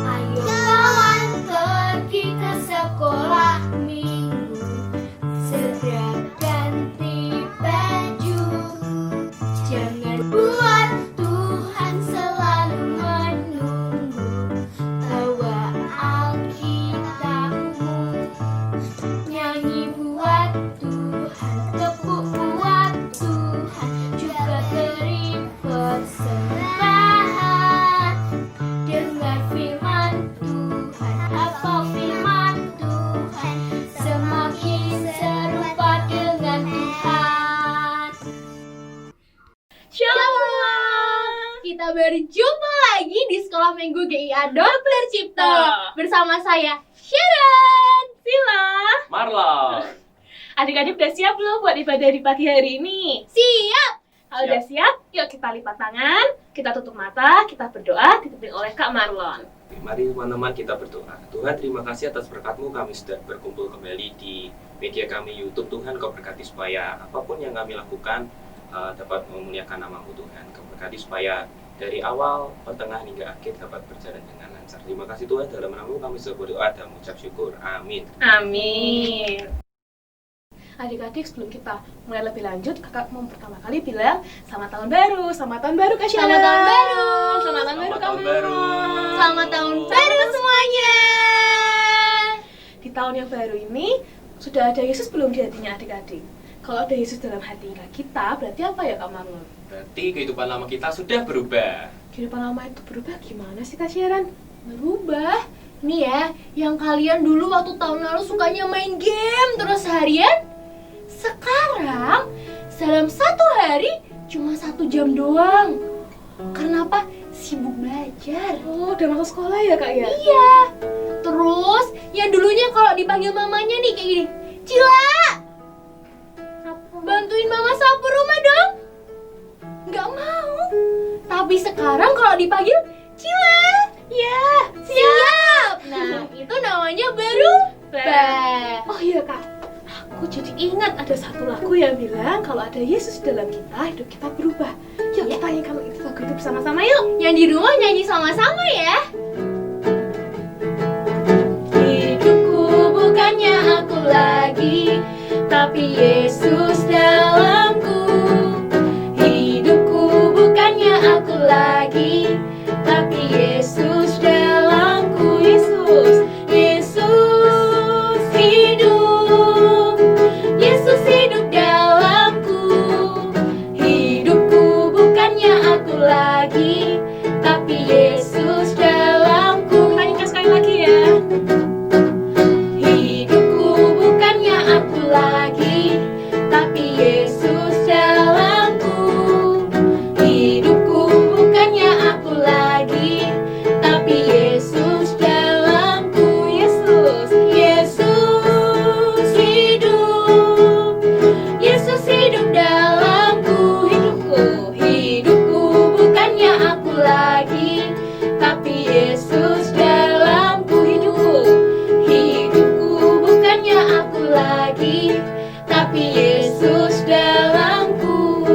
Ayo kawan pergi ke sekolah minggu, segera ganti baju. Jangan buat Tuhan selalu menunggu. Bawa Alkitabmu, nyanyi buat Tuhan, tepuk buat Tuhan, juga beri persembahan. Dengar firman Tuhan, hafal firman Tuhan, semakin serupa dengan Tuhan. Shalom! Kita berjumpa lagi di Sekolah Minggu GIA Dr. Cipto. Bersama saya, Sharon, Sila, Marlon. adik-adik udah siap belum buat ibadah di pagi hari ini? siap! Kalau udah siap, yuk kita lipat tangan, kita tutup mata, kita berdoa dipimpin oleh Kak Marlon. Mari teman-teman kita berdoa. Tuhan, terima kasih atas berkat-Mu, kami sudah berkumpul kembali di media kami YouTube. Tuhan, Kau berkati supaya apapun yang kami lakukan dapat memuliakan nama-Mu Tuhan. Kau berkati supaya dari awal, pertengahan hingga akhir dapat berjalan dengan lancar. Terima kasih Tuhan, dalam nama-Mu kami sudah berdoa dan mengucap syukur. Amin. Amin. Adik-adik, sebelum kita mulai lebih lanjut, kakak mau pertama kali bilang selamat tahun baru, selamat tahun baru Kak Sharon. Selamat tahun baru. Selamat tahun baru Selamat Kak tahun baru. Marlon. Selamat tahun baru semuanya. Di tahun yang baru ini, sudah ada Yesus belum di hatinya adik-adik? Kalau ada Yesus dalam hati kita, berarti apa ya Kak Marlon? Berarti kehidupan lama kita sudah berubah. Kehidupan lama itu berubah gimana sih Kak Sharon? Berubah. Nih ya, yang kalian dulu waktu tahun lalu sukanya main game terus seharian, sekarang dalam satu hari cuma 1 jam doang. Karena apa? Sibuk belajar. Oh, udah masuk sekolah ya Kak ya? Iya. Terus yang dulunya kalau dipanggil mamanya nih kayak gini, Cila, bantuin mama sapu rumah dong. Nggak mau. Tapi sekarang kalau dipanggil Cila, ya siap. Nah itu namanya berubah. Oh iya Kak, aku jadi ingat ada satu lagu yang bilang kalau ada Yesus dalam kita, hidup kita berubah. Yuk kita nyanyikan itu lagu itu bersama-sama yuk. Yang di rumah nyanyi sama-sama ya. Hidupku bukannya aku lagi, tapi Yesus dalamku. Hidupku bukannya aku lagi, tapi Yesus dalamku. Yesus hidup, Yesus hidup dalamku. Hidupku bukannya aku lagi, tapi Yesus dalamku. Kita nyanyikan sekali lagi ya. Hidupku bukannya aku lagi, tapi Yesus dalamku. Hidupku bukannya aku lagi, tapi Yesus dalamku. Yesus hidup, Yesus hidup dalamku. Hidupku bukannya aku lagi, tapi Yesus dalamku. Hidupku bukannya aku lagi, tapi Yesus dalamku.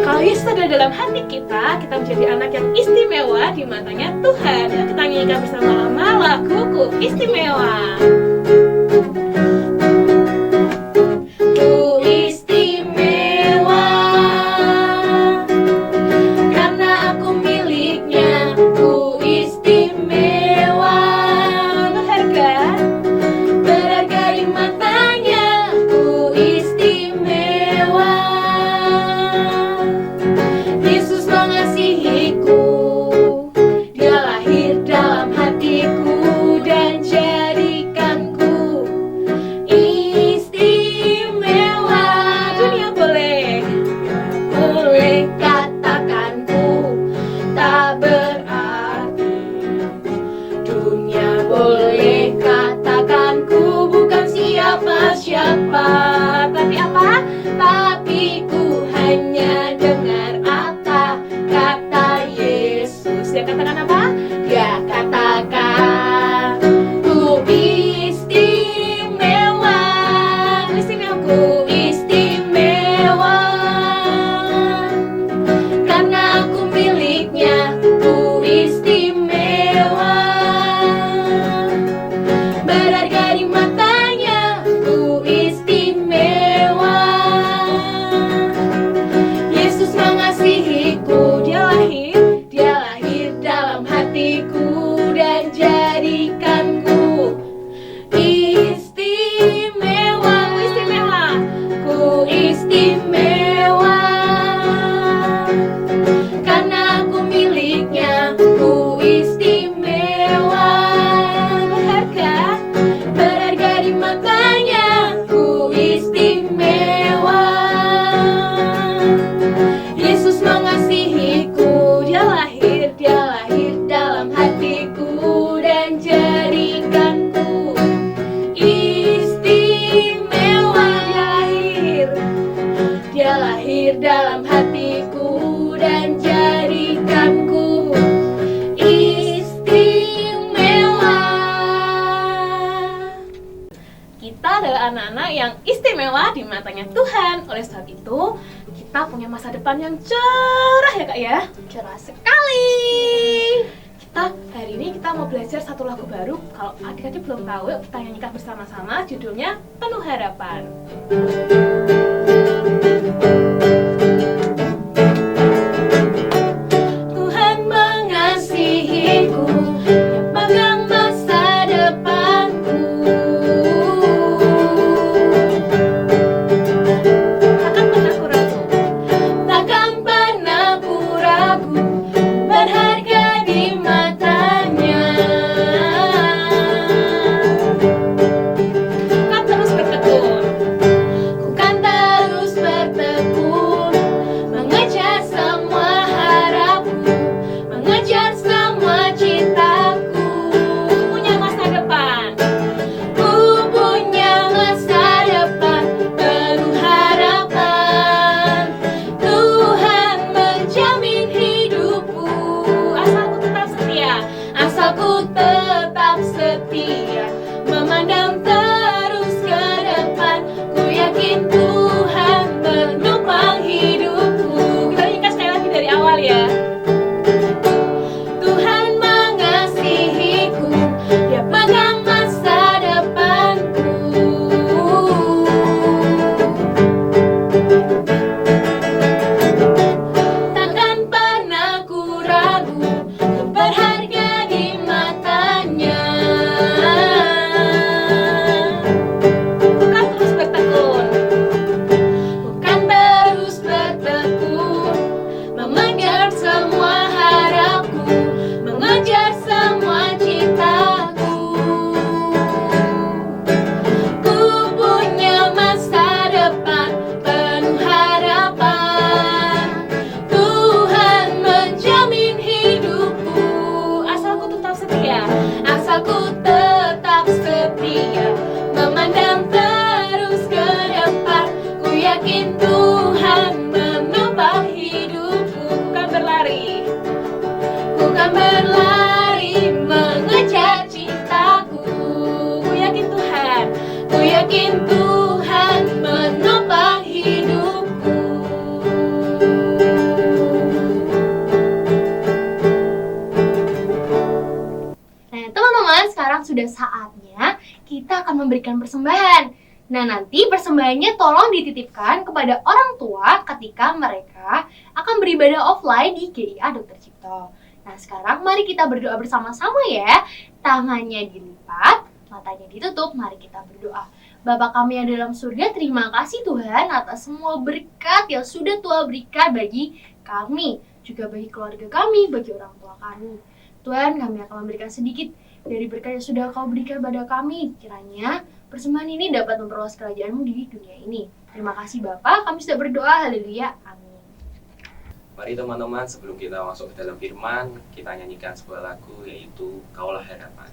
Kalau Yesus ada dalam hati kita menjadi anak yang istimewa di matanya Tuhan. Yuk kita nyanyikan bersama-sama laguku istimewa. Ku istimewa karena aku miliknya. Ku istimewa, berharga di matanya. Ku istimewa, Yesus mengasihiku. Dia lahir dalam hatiku dan jadikanku istimewa. Dunia boleh katakanku tak berarti. Dunia boleh katakanku bukan siapa-siapa. Tapi apa? Tapi ku hanya dengar kata Yesus. Dia katakan apa? Dia katakan ku istimewa. yang istimewa di matanya Tuhan. Oleh sebab itu, kita punya masa depan yang cerah ya Kak ya. Cerah sekali. Hari ini kita mau belajar satu lagu baru. Kalau adik-adik belum tahu, yuk kita nyanyikan bersama-sama. Judulnya Penuh Harapan. Tuhan mengasihiku, yang pegang masa depanku. Takkan pernah ku ragu, takkan pernah ku ragu, berharga di matanya. Kan terus bertekun, ku kan terus bertekun, mengejar semua harapku, mengejar semua cintaku. Punya masa depan, ku punya masa depan penuh harapan. Tuhan menjamin hidupku, asalku tetap setia, asalku tetap setia, memandang terus ke depan. Ku yakin Tuhan menopang hidupku. Kita nyanyikan sekali lagi dari awal ya. Tuhan mengasihiku, Dia pegang masa depanku. Takkan pernah ku ragu, ku berharga di matanya. Ku kan terus bertekun, ku kan terus bertekun, mengejar semua harapku, mengejar semua cintaku. Ku punya masa depan penuh harapan. Tuhan menjamin hidupku, asalku tetap setia, asalku tetap setia, memandang terus ke depan. Ku yakin Tuhan menopang hidupku. Ku kan berlari, ku kan berlari, mengejar cintaku. Ku yakin Tuhan, ku yakin Tuhan menopang hidupku. Nah, teman-teman, sekarang sudah saatnya kita akan memberikan persembahan. Nah, nanti persembahannya tolong dititipkan kepada orang tua ketika mereka akan beribadah offline di GIA Dr. Cipto. Nah, sekarang mari kita berdoa bersama-sama ya. Tangannya dilipat, matanya ditutup, mari kita berdoa. Bapa kami yang dalam surga, terima kasih Tuhan atas semua berkat yang sudah Tuhan berikan bagi kami, juga bagi keluarga kami, bagi orang tua kami. Tuhan, kami akan memberikan sedikit dari berkat yang sudah Kau berikan pada kami. Kiranya persembahan ini dapat memperluas kerajaan-Mu di dunia ini. Terima kasih Bapa, kami sudah berdoa, haleluya, amin. Mari teman-teman, sebelum kita masuk ke dalam firman, kita nyanyikan sebuah lagu yaitu Kaulah Harapan.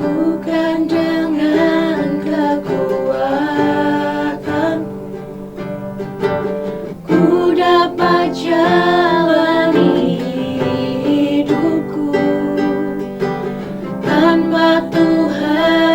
Bukan dengan kekuatan ku dapat jalani hidupku, tanpa Tuhan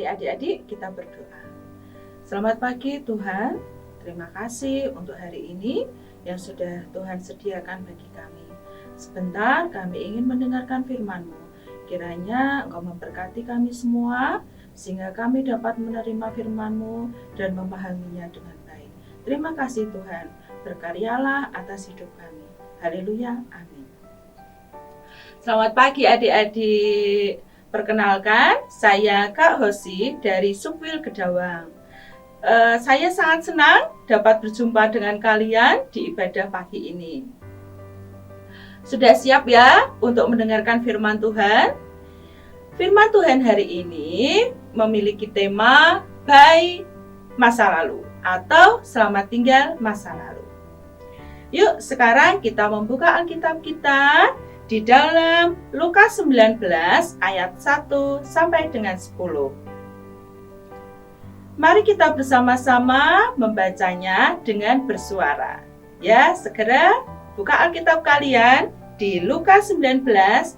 Mari adik-adik kita berdoa. Selamat pagi Tuhan, terima kasih untuk hari ini yang sudah Tuhan sediakan bagi kami. Sebentar kami ingin mendengarkan firman-Mu. Kiranya Engkau memberkati kami semua, sehingga kami dapat menerima firman-Mu dan memahaminya dengan baik. Terima kasih Tuhan, berkaryalah atas hidup kami. Haleluya, amin. Selamat pagi adik-adik. Perkenalkan, saya Kak Hosi dari Subwil Gedawang. Saya sangat senang dapat berjumpa dengan kalian di ibadah pagi ini. Sudah siap ya untuk mendengarkan firman Tuhan? Firman Tuhan hari ini memiliki tema Bye Masa Lalu atau Selamat Tinggal Masa Lalu. Yuk sekarang kita membuka Alkitab kita di dalam Lukas 19 ayat 1 sampai dengan 10. Mari kita bersama-sama membacanya dengan bersuara. Ya, segera buka Alkitab kalian di Lukas 19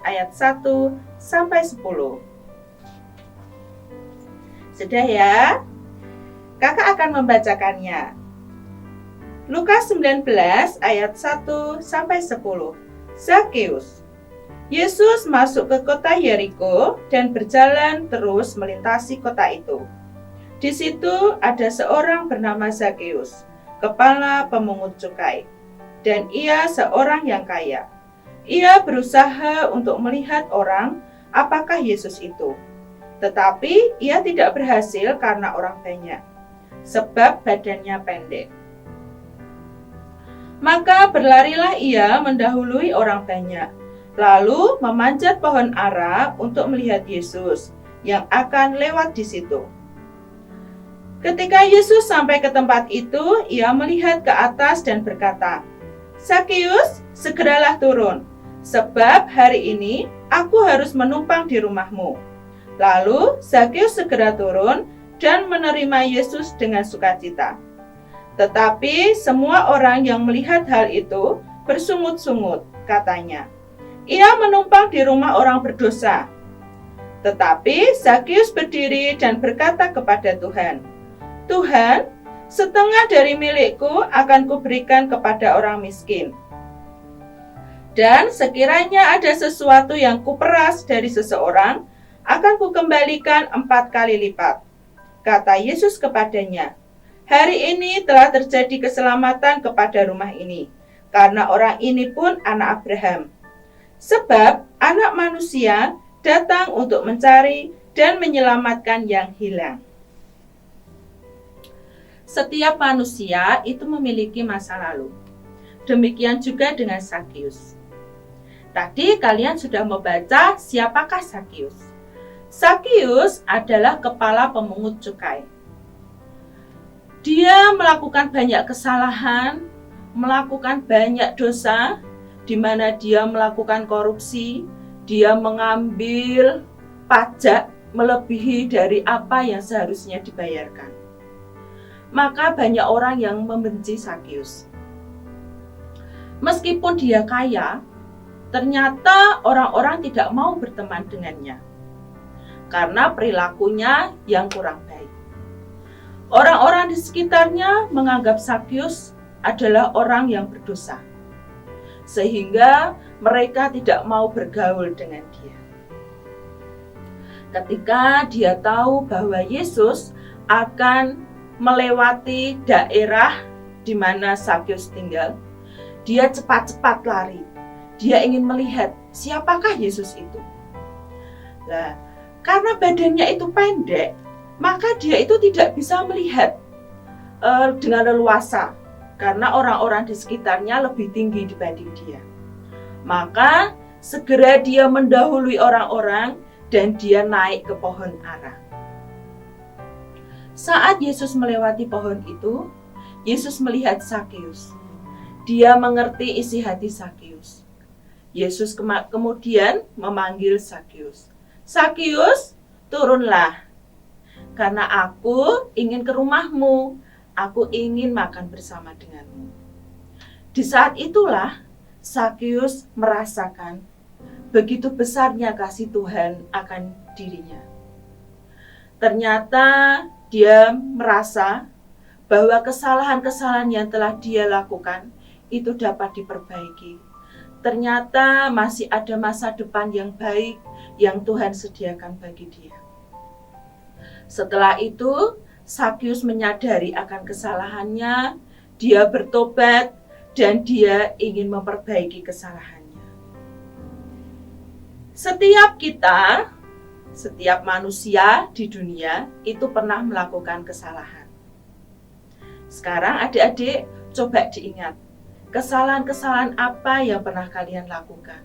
ayat 1 sampai 10. Sudah ya? Kakak akan membacakannya. Lukas 19 ayat 1 sampai 10. Zakeus. Yesus masuk ke kota Yeriko dan berjalan terus melintasi kota itu. Di situ ada seorang bernama Zakeus, kepala pemungut cukai, dan ia seorang yang kaya. Ia berusaha untuk melihat orang apakah Yesus itu. Tetapi ia tidak berhasil karena orang banyak, sebab badannya pendek. Maka berlarilah ia mendahului orang banyak, lalu memanjat pohon ara untuk melihat Yesus yang akan lewat di situ. Ketika Yesus sampai ke tempat itu, ia melihat ke atas dan berkata, "Zakeus, segeralah turun, sebab hari ini aku harus menumpang di rumahmu." Lalu Zakeus segera turun dan menerima Yesus dengan sukacita. Tetapi semua orang yang melihat hal itu bersungut-sungut, katanya, "Ia menumpang di rumah orang berdosa." Tetapi Zakeus berdiri dan berkata kepada Tuhan, "Tuhan, setengah dari milikku akan kuberikan kepada orang miskin. Dan sekiranya ada sesuatu yang kuperas dari seseorang, akan kukembalikan 4 kali lipat." Kata Yesus kepadanya, "Hari ini telah terjadi keselamatan kepada rumah ini, karena orang ini pun anak Abraham. Sebab anak manusia datang untuk mencari dan menyelamatkan yang hilang." Setiap manusia itu memiliki masa lalu. Demikian juga dengan Zakeus. Tadi kalian sudah membaca siapakah Zakeus. Zakeus adalah kepala pemungut cukai. Dia melakukan banyak kesalahan, melakukan banyak dosa, di mana dia melakukan korupsi, dia mengambil pajak melebihi dari apa yang seharusnya dibayarkan. Maka banyak orang yang membenci Zakeus. Meskipun dia kaya, ternyata orang-orang tidak mau berteman dengannya karena perilakunya yang kurang baik. Orang-orang di sekitarnya menganggap Zakeus adalah orang yang berdosa, sehingga mereka tidak mau bergaul dengan dia. Ketika dia tahu bahwa Yesus akan melewati daerah di mana Zakeus tinggal, dia cepat-cepat lari. Dia ingin melihat siapakah Yesus itu. Nah, karena badannya itu pendek, maka dia itu tidak bisa melihat dengan leluasa, karena orang-orang di sekitarnya lebih tinggi dibanding dia. Maka segera dia mendahului orang-orang dan dia naik ke pohon ara. Saat Yesus melewati pohon itu, Yesus melihat Zakeus. Dia mengerti isi hati Zakeus. Yesus kemudian memanggil Zakeus. "Zakeus, turunlah, karena aku ingin ke rumahmu. Aku ingin makan bersama denganmu." Di saat itulah Zakeus merasakan begitu besarnya kasih Tuhan akan dirinya. Ternyata dia merasa bahwa kesalahan-kesalahan yang telah dia lakukan itu dapat diperbaiki. Ternyata masih ada masa depan yang baik yang Tuhan sediakan bagi dia. Setelah itu, Zakius menyadari akan kesalahannya, dia bertobat, dan dia ingin memperbaiki kesalahannya. Setiap manusia di dunia itu pernah melakukan kesalahan. Sekarang adik-adik coba diingat, kesalahan-kesalahan apa yang pernah kalian lakukan?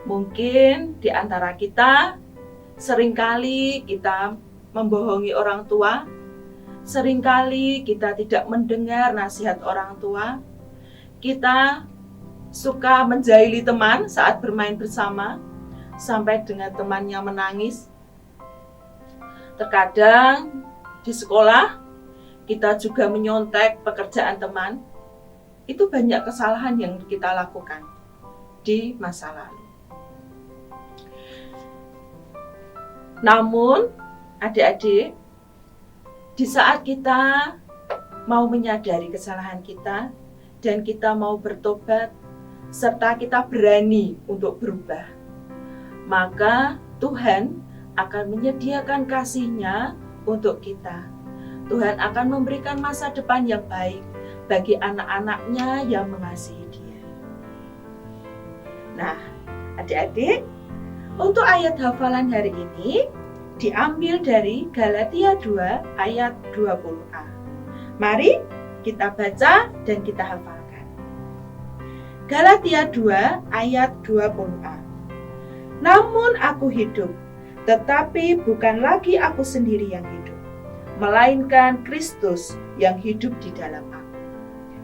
Mungkin di antara kita, seringkali kita membohongi orang tua, seringkali kita tidak mendengar nasihat orang tua, kita suka menjahili teman saat bermain bersama, sampai dengan temannya menangis. Terkadang di sekolah, kita juga menyontek pekerjaan teman. Itu banyak kesalahan yang kita lakukan di masa lalu. Namun, adik-adik, di saat kita mau menyadari kesalahan kita dan kita mau bertobat, serta kita berani untuk berubah, maka Tuhan akan menyediakan kasih-Nya untuk kita. Tuhan akan memberikan masa depan yang baik bagi anak-anak-Nya yang mengasihi Dia. Nah, adik-adik, untuk ayat hafalan hari ini diambil dari Galatia 2 ayat 20a. Mari kita baca dan kita hafalkan. Galatia 2 ayat 20a. Namun aku hidup, tetapi bukan lagi aku sendiri yang hidup, melainkan Kristus yang hidup di dalam aku.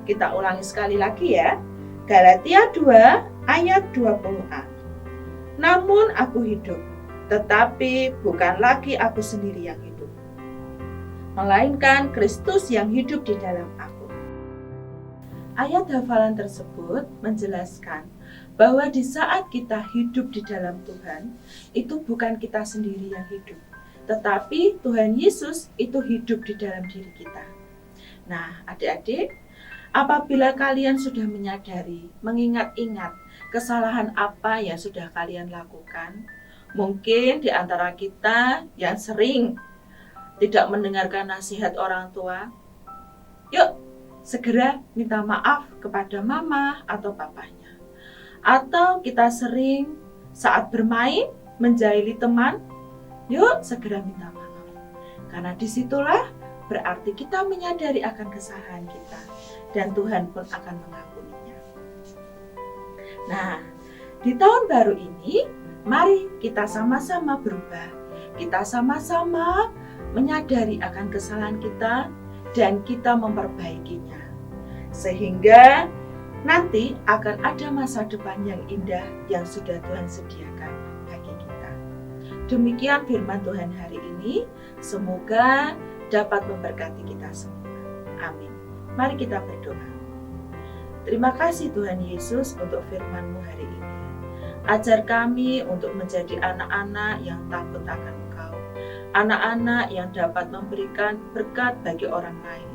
Kita ulangi sekali lagi ya. Galatia 2 ayat 20a. Namun aku hidup, tetapi bukan lagi aku sendiri yang hidup, melainkan Kristus yang hidup di dalam aku. Ayat hafalan tersebut menjelaskan bahwa di saat kita hidup di dalam Tuhan, itu bukan kita sendiri yang hidup, tetapi Tuhan Yesus itu hidup di dalam diri kita. Nah, adik-adik, apabila kalian sudah menyadari, mengingat-ingat kesalahan apa yang sudah kalian lakukan, mungkin di antara kita yang sering tidak mendengarkan nasihat orang tua, yuk segera minta maaf kepada mama atau papanya. Atau kita sering saat bermain menjahili teman, yuk segera minta maaf. Karena disitulah berarti kita menyadari akan kesalahan kita dan Tuhan pun akan mengampuninya. Nah, di tahun baru ini, mari kita sama-sama berubah. Kita sama-sama menyadari akan kesalahan kita dan kita memperbaikinya. Sehingga nanti akan ada masa depan yang indah yang sudah Tuhan sediakan bagi kita. Demikian firman Tuhan hari ini. Semoga dapat memberkati kita semua. Amin. Mari kita berdoa. Terima kasih Tuhan Yesus untuk firman-Mu hari ini. Ajar kami untuk menjadi anak-anak yang takut akan Engkau. Anak-anak yang dapat memberikan berkat bagi orang lain.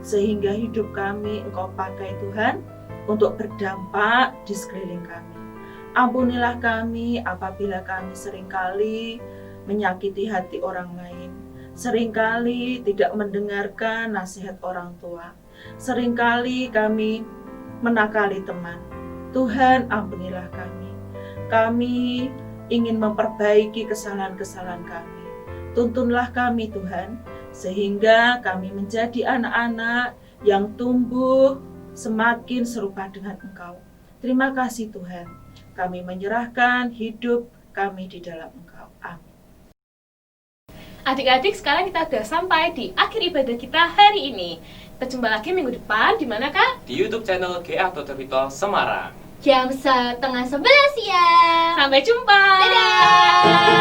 Sehingga hidup kami Engkau pakai Tuhan untuk berdampak di sekeliling kami. Ampunilah kami apabila kami seringkali menyakiti hati orang lain. Seringkali tidak mendengarkan nasihat orang tua. Seringkali kami menakali teman. Tuhan, ampunilah kami. Kami ingin memperbaiki kesalahan-kesalahan kami. Tuntunlah kami Tuhan, sehingga kami menjadi anak-anak yang tumbuh semakin serupa dengan Engkau. Terima kasih Tuhan, kami menyerahkan hidup kami di dalam Engkau. Amin. Adik-adik, sekarang kita sudah sampai di akhir ibadah kita hari ini. Kita jumpa lagi minggu depan, di mana Kak? Di YouTube channel GA Totorito Semarang. Jam 10:30 siang. Sampai jumpa. Dadah.